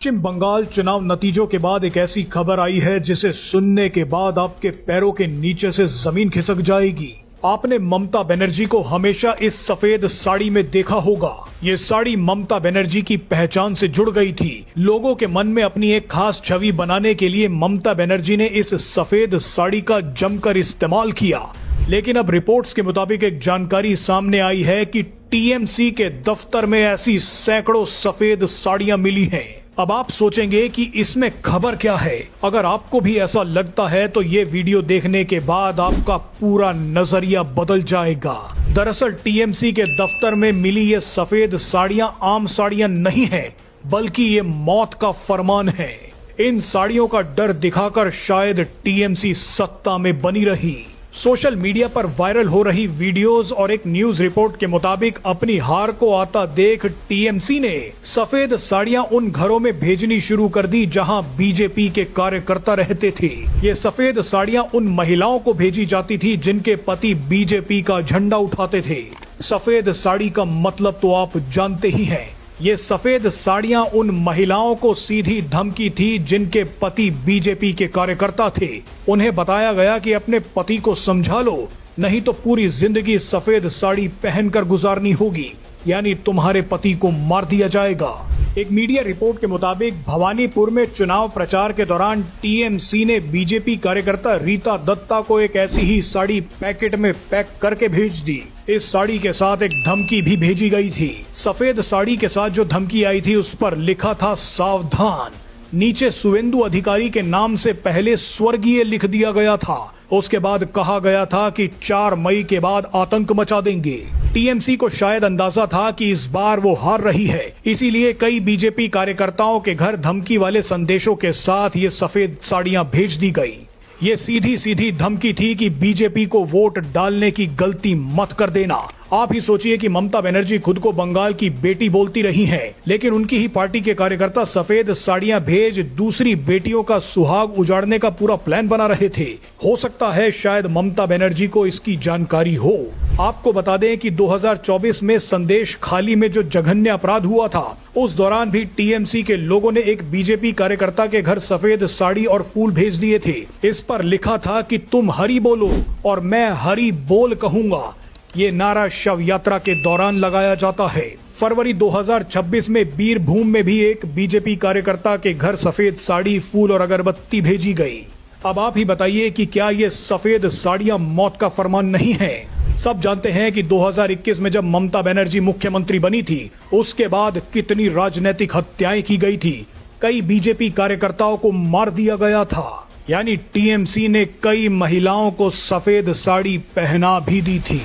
पश्चिम बंगाल चुनाव नतीजों के बाद एक ऐसी खबर आई है जिसे सुनने के बाद आपके पैरों के नीचे से जमीन खिसक जाएगी। आपने ममता बनर्जी को हमेशा इस सफेद साड़ी में देखा होगा। ये साड़ी ममता बनर्जी की पहचान से जुड़ गई थी। लोगों के मन में अपनी एक खास छवि बनाने के लिए ममता बनर्जी ने इस सफेद साड़ी का जमकर इस्तेमाल किया। लेकिन अब रिपोर्ट्स के मुताबिक एक जानकारी सामने आई है कि टीएमसी के दफ्तर में ऐसी सैकड़ों सफेद साड़ियां मिली हैं। अब आप सोचेंगे कि इसमें खबर क्या है। अगर आपको भी ऐसा लगता है तो ये वीडियो देखने के बाद आपका पूरा नजरिया बदल जाएगा। दरअसल टीएमसी के दफ्तर में मिली ये सफेद साड़ियां आम साड़ियां नहीं हैं, बल्कि ये मौत का फरमान है। इन साड़ियों का डर दिखाकर शायद टीएमसी सत्ता में बनी रही। सोशल मीडिया पर वायरल हो रही वीडियोस और एक न्यूज रिपोर्ट के मुताबिक अपनी हार को आता देख टीएमसी ने सफेद साड़ियां उन घरों में भेजनी शुरू कर दी जहां बीजेपी के कार्यकर्ता रहते थे। ये सफेद साड़ियां उन महिलाओं को भेजी जाती थी जिनके पति बीजेपी का झंडा उठाते थे। सफेद साड़ी का मतलब तो आप जानते ही हैं। ये सफेद साड़ियां उन महिलाओं को सीधी धमकी थी जिनके पति बीजेपी के कार्यकर्ता थे। उन्हें बताया गया कि अपने पति को समझा लो, नहीं तो पूरी जिंदगी सफेद साड़ी पहनकर गुजारनी होगी, यानी तुम्हारे पति को मार दिया जाएगा। एक मीडिया रिपोर्ट के मुताबिक भवानीपुर में चुनाव प्रचार के दौरान टीएमसी ने बीजेपी कार्यकर्ता रीता दत्ता को एक ऐसी ही साड़ी पैकेट में पैक करके भेज दी। इस साड़ी के साथ एक धमकी भी भेजी गई थी। सफेद साड़ी के साथ जो धमकी आई थी उस पर लिखा था सावधान। नीचे शुवेंदु अधिकारी के नाम से पहले स्वर्गीय लिख दिया गया था। उसके बाद कहा गया था कि 4 मई के बाद आतंक मचा देंगे। टीएमसी को शायद अंदाजा था कि इस बार वो हार रही है, इसीलिए कई बीजेपी कार्यकर्ताओं के घर धमकी वाले संदेशों के साथ ये सफेद साड़ियां भेज दी गई। ये सीधी सीधी धमकी थी कि बीजेपी को वोट डालने की गलती मत कर देना। आप ही सोचिए कि ममता बनर्जी खुद को बंगाल की बेटी बोलती रही हैं, लेकिन उनकी ही पार्टी के कार्यकर्ता सफेद साड़ियां भेज दूसरी बेटियों का सुहाग उजाड़ने का पूरा प्लान बना रहे थे। हो सकता है शायद ममता बनर्जी को इसकी जानकारी हो। आपको बता दें कि 2024 में संदेश खाली में जो जघन्य अपराध हुआ था, उस दौरान भी टीएमसी के लोगों ने एक बीजेपी कार्यकर्ता के घर सफेद साड़ी और फूल भेज दिए थे। इस पर लिखा था कि तुम हरि बोलो और मैं हरि बोल कहूंगा। ये नारा शव यात्रा के दौरान लगाया जाता है। फरवरी 2026 में बीरभूम में भी एक बीजेपी कार्यकर्ता के घर सफेद साड़ी, फूल और अगरबत्ती भेजी गई। अब आप ही बताइए कि क्या ये सफेद साड़ियां मौत का फरमान नहीं है? सब जानते हैं कि 2021 में जब ममता बनर्जी मुख्यमंत्री बनी थी, उसके बाद कितनी राजनीतिक हत्याएं की गई थी। कई बीजेपी कार्यकर्ताओं को मार दिया गया था, यानी टीएमसी ने कई महिलाओं को सफेद साड़ी पहना भी दी थी।